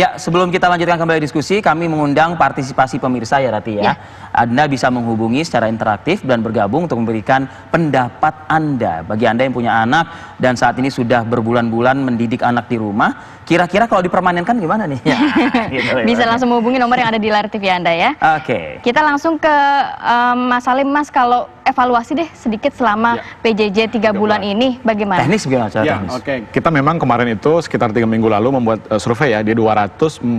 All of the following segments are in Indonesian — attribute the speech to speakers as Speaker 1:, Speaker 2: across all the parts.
Speaker 1: Ya, sebelum kita lanjutkan kembali diskusi, kami mengundang partisipasi pemirsa ya Rati ya. Anda bisa menghubungi secara interaktif dan bergabung untuk memberikan pendapat Anda. Bagi Anda yang punya anak dan saat ini sudah berbulan-bulan mendidik anak di rumah, kira-kira kalau dipermanenkan gimana nih? Ya,
Speaker 2: gitu, bisa langsung menghubungi nomor yang ada di layar TV Anda ya.
Speaker 1: Oke.
Speaker 2: Kita langsung ke Mas Salim. Mas, kalau evaluasi deh sedikit selama PJJ 3 bulan ini, bagaimana?
Speaker 1: Teknis gimana?
Speaker 3: Oke. Kita memang kemarin itu sekitar 3 minggu lalu membuat survei ya di 245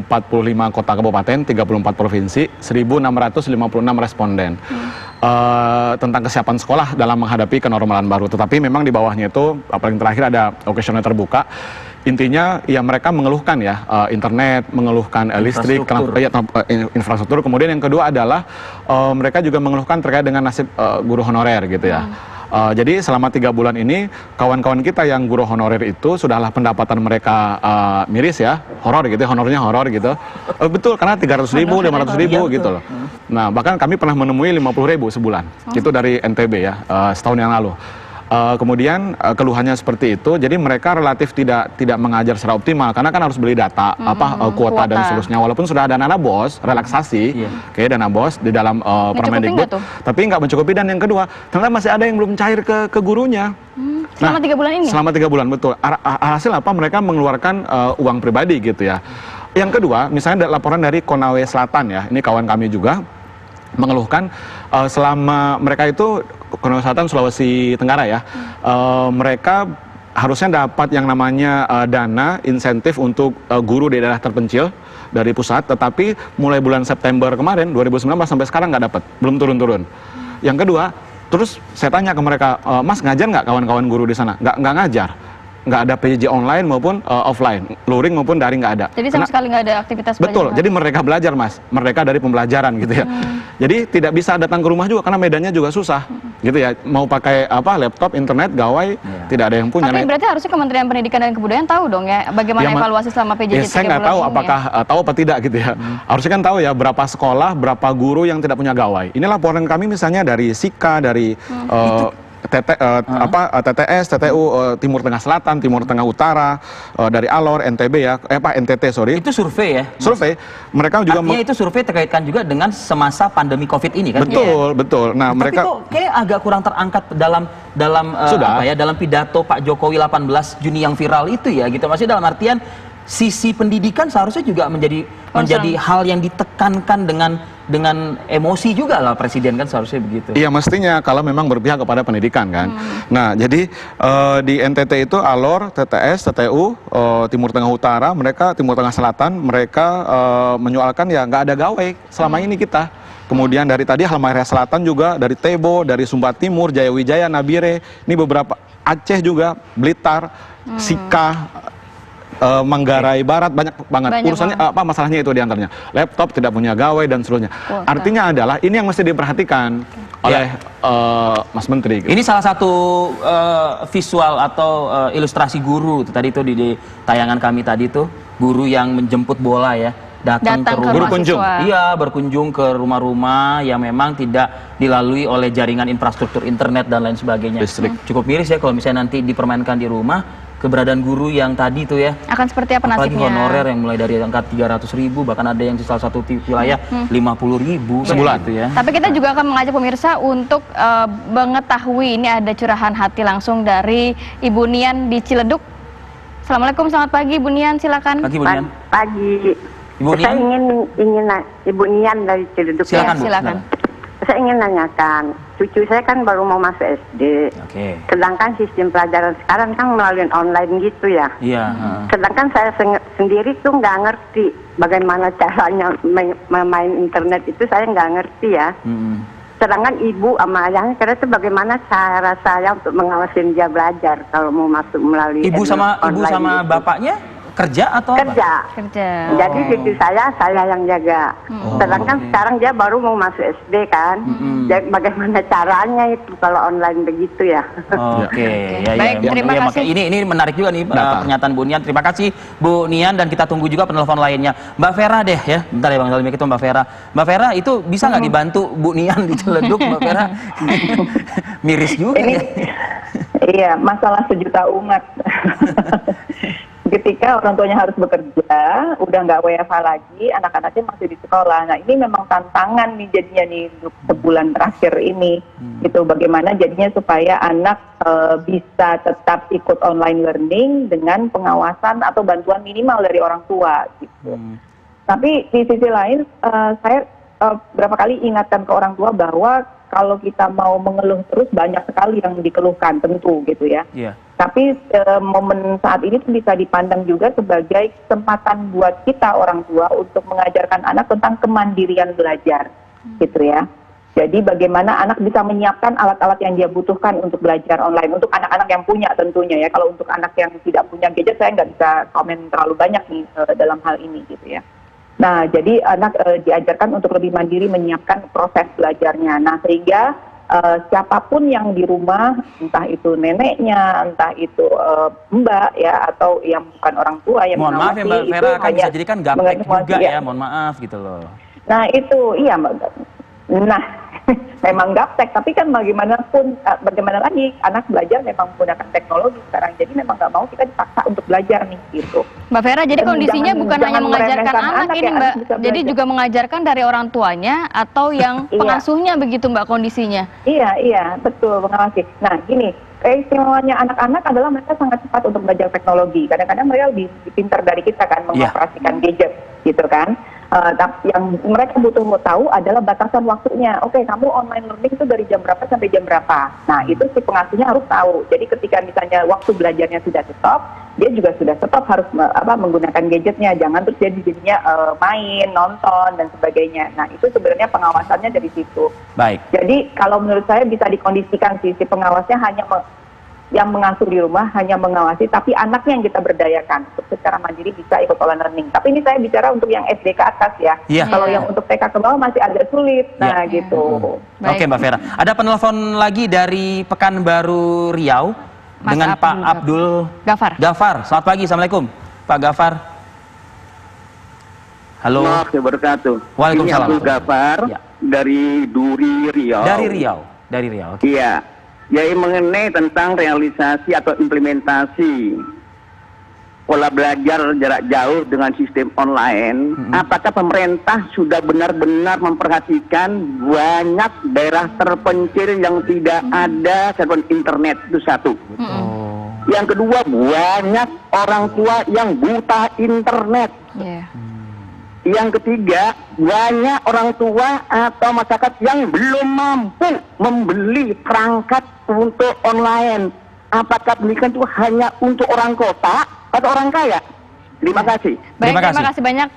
Speaker 3: kota kabupaten, 34 provinsi, 1.656 responden tentang kesiapan sekolah dalam menghadapi kenormalan baru. Tetapi memang di bawahnya itu paling terakhir ada kuesioner terbuka. Intinya ya mereka mengeluhkan ya internet, mengeluhkan listrik, infrastruktur. Kemudian yang kedua adalah mereka juga mengeluhkan terkait dengan nasib guru honorer gitu ya. Jadi selama 3 bulan ini kawan-kawan kita yang guru honorer itu sudahlah pendapatan mereka miris ya, horor gitu, honornya horor gitu. Betul, karena 300.000, 500.000 gitu loh. Nah bahkan kami pernah menemui 50.000 sebulan, itu dari NTB ya, setahun yang lalu. Kemudian keluhannya seperti itu, jadi mereka relatif tidak mengajar secara optimal karena kan harus beli data, kuota dan seterusnya. Walaupun sudah ada dana bos, relaksasi, dana bos di dalam Permendikbud, tapi nggak mencukupi. Dan yang kedua, ternyata masih ada yang belum cair ke gurunya.
Speaker 2: Selama 3 bulan ini?
Speaker 3: Selama 3 bulan, betul. Hasil apa? Mereka mengeluarkan uang pribadi gitu ya. Yang kedua, misalnya ada laporan dari Konawe Selatan ya, ini kawan kami juga mengeluhkan selama mereka itu Konawe Selatan, Sulawesi Tenggara ya, mereka harusnya dapat yang namanya dana insentif untuk guru di daerah terpencil dari pusat, tetapi mulai bulan September kemarin 2019 sampai sekarang nggak dapat, belum turun-turun. Yang kedua, terus saya tanya ke mereka, Mas ngajar nggak kawan-kawan guru di sana? Nggak ngajar. Nggak ada PJJ online maupun offline, luring maupun daring nggak ada.
Speaker 2: Jadi sama sekali nggak ada aktivitas belajar.
Speaker 3: Betul, jadi mereka belajar Mas, mereka dari pembelajaran gitu ya. Jadi tidak bisa datang ke rumah juga karena medannya juga susah, gitu ya. Mau pakai laptop, internet, gawai, tidak ada yang punya.
Speaker 2: Tapi berarti harusnya Kementerian Pendidikan dan Kebudayaan tahu dong ya bagaimana evaluasi selama PJJ 3 bulan
Speaker 3: saya nggak tahu apakah tahu apa tidak gitu ya. Harusnya kan tahu ya berapa sekolah, berapa guru yang tidak punya gawai. Ini laporan kami misalnya dari SIKA, dari TTS, TTU, Timur Tengah Selatan, Timur Tengah Utara, dari Alor, NTB ya, NTT sorry.
Speaker 1: Itu survei ya?
Speaker 3: Survei. Mereka juga
Speaker 1: artinya itu survei terkaitkan juga dengan semasa pandemi COVID ini kan?
Speaker 3: Betul, betul. Nah,
Speaker 1: tapi
Speaker 3: mereka
Speaker 1: kok kayak agak kurang terangkat dalam dalam pidato Pak Jokowi 18 Juni yang viral itu ya gitu. Maksudnya dalam artian sisi pendidikan seharusnya juga menjadi hal yang ditekankan dengan emosi juga lah Presiden kan seharusnya begitu.
Speaker 3: Iya mestinya kalau memang berpihak kepada pendidikan kan. Nah jadi di NTT itu Alor, TTS, TTU, Timur Tengah Utara, mereka Timur Tengah Selatan mereka menyoalkan ya nggak ada gawai selama ini kita. Kemudian dari tadi Halmahera Selatan juga, dari Tebo, dari Sumba Timur, Jayawijaya, Nabire, ini beberapa Aceh juga, Blitar, Sika, Manggarai Barat, banyak banget urusannya masalahnya itu diantaranya laptop tidak punya gawai dan seterusnya. Artinya adalah ini yang mesti diperhatikan oleh Mas Menteri.
Speaker 1: Ini salah satu visual atau ilustrasi guru tadi itu di tayangan kami tadi itu guru yang menjemput bola ya datang ke rumah, berkunjung ke rumah-rumah yang memang tidak dilalui oleh jaringan infrastruktur internet dan lain sebagainya. Cukup miris ya kalau misalnya nanti dipermainkan di rumah. Keberadaan guru yang tadi tuh ya
Speaker 2: akan seperti apa nasibnya?
Speaker 1: Apalagi honorer yang mulai dari angka 300.000 bahkan ada yang di salah satu wilayah 50.000
Speaker 3: sebulan
Speaker 1: gitu ya.
Speaker 2: Tapi kita juga akan mengajak pemirsa untuk mengetahui ini ada curahan hati langsung dari Ibu Nian di Ciledug. Assalamualaikum, selamat pagi Ibu Nian, silakan.
Speaker 1: Pagi Bu Nian.
Speaker 4: Pagi.
Speaker 1: Ibu Nian.
Speaker 4: Saya ingin Ibu Nian dari Ciledug.
Speaker 1: Silakan, Bu.
Speaker 2: Silakan.
Speaker 4: Saya ingin nanyakan, cucu saya kan baru mau masuk SD. Sedangkan sistem pelajaran sekarang kan melalui online gitu ya.
Speaker 1: Iya.
Speaker 4: Sedangkan saya sendiri tuh nggak ngerti bagaimana caranya main internet itu, saya nggak ngerti ya. Sedangkan ibu sama ayahnya kira itu bagaimana cara saya untuk mengawasin dia belajar kalau mau masuk melalui
Speaker 1: ibu sama
Speaker 4: gitu.
Speaker 1: bapaknya kerja atau
Speaker 4: kerja?
Speaker 2: Kerja.
Speaker 4: Jadi cucu saya yang jaga. Sedangkan sekarang dia baru mau masuk SD kan. Jadi bagaimana caranya itu kalau online begitu ya?
Speaker 2: Baik, terima kasih.
Speaker 1: Ini menarik juga nih pernyataan Bu Nian. Terima kasih Bu Nian dan kita tunggu juga penelpon lainnya. Mbak Vera deh ya. Bentar ya Bang Salim, kita Mbak Vera. Mbak Vera itu bisa nggak dibantu Bu Nian di Ciledug Mbak Vera? Miris juga ya.
Speaker 5: Iya, masalah sejuta umat. ketika orang tuanya harus bekerja, udah nggak WFH lagi, anak-anaknya masih di sekolah. Nah ini memang tantangan nih jadinya nih untuk sebulan terakhir ini, gitu. Bagaimana jadinya supaya anak bisa tetap ikut online learning dengan pengawasan atau bantuan minimal dari orang tua, gitu. Tapi di sisi lain, saya berapa kali ingatkan ke orang tua bahwa kalau kita mau mengeluh terus banyak sekali yang dikeluhkan tentu gitu ya. Yeah. Tapi momen saat ini tuh bisa dipandang juga sebagai kesempatan buat kita orang tua untuk mengajarkan anak tentang kemandirian belajar gitu ya. Jadi bagaimana anak bisa menyiapkan alat-alat yang dia butuhkan untuk belajar online untuk anak-anak yang punya tentunya ya. Kalau untuk anak yang tidak punya gadget saya nggak bisa komen terlalu banyak nih dalam hal ini gitu ya. Nah, jadi anak diajarkan untuk lebih mandiri menyiapkan proses belajarnya. Nah, sehingga siapapun yang di rumah, entah itu neneknya, entah itu mbak ya, atau yang bukan orang tua yang
Speaker 1: mohon maaf ya Mbak Vera, kan bisa jadi kan gaptek juga ya, mohon maaf gitu loh.
Speaker 5: Nah, itu iya Mbak. Nah, memang gaptek, tapi kan bagaimanapun, bagaimana lagi anak belajar memang menggunakan teknologi sekarang, jadi memang nggak mau kita dipaksa untuk belajar nih gitu.
Speaker 2: Mbak Vera, jadi kondisinya bukan hanya mengajarkan anak ini Mbak, jadi juga mengajarkan dari orang tuanya atau yang pengasuhnya begitu Mbak kondisinya?
Speaker 5: Iya, betul, mengawasi. Nah gini, keistimewanya anak-anak adalah mereka sangat cepat untuk belajar teknologi, kadang-kadang mereka lebih pintar dari kita kan mengoperasikan gadget gitu kan. Yang mereka butuh tahu adalah batasan waktunya. Oke, kamu online learning itu dari jam berapa sampai jam berapa. Nah, itu si pengasuhnya harus tahu. Jadi ketika misalnya waktu belajarnya sudah stop, dia juga sudah stop harus menggunakan gadgetnya. Jangan terus jadinya main, nonton dan sebagainya. Nah, itu sebenarnya pengawasannya dari situ.
Speaker 1: Baik.
Speaker 5: Jadi kalau menurut saya bisa dikondisikan si pengawasnya hanya yang mengasuh di rumah hanya mengawasi, tapi anaknya yang kita berdayakan untuk secara mandiri bisa ikut online learning. Tapi ini saya bicara untuk yang SD ke atas ya. Kalau yang untuk TK ke bawah masih agak sulit. Nah gitu.
Speaker 1: Oke Mbak Vera. Ada penelpon lagi dari Pekanbaru Riau dengan Pak Abdul Gafar. Selamat pagi, Assalamualaikum Pak Gafar. Halo.
Speaker 6: Assalamualaikum wabarakatuh.
Speaker 1: Waalaikumsalam.
Speaker 6: Ini Abdul Gafar dari Duri Riau.
Speaker 1: Dari Riau.
Speaker 6: Okay. Iya. Jadi mengenai tentang realisasi atau implementasi pola belajar jarak jauh dengan sistem online, apakah pemerintah sudah benar-benar memperhatikan banyak daerah terpencil yang tidak ada saluran internet? Itu satu. Yang kedua, banyak orang tua yang buta internet. Yang ketiga, banyak orang tua atau masyarakat yang belum mampu membeli perangkat untuk online. Apakah pendidikan itu hanya untuk orang kota atau orang kaya? Terima kasih.
Speaker 2: Baik, terima kasih banyak.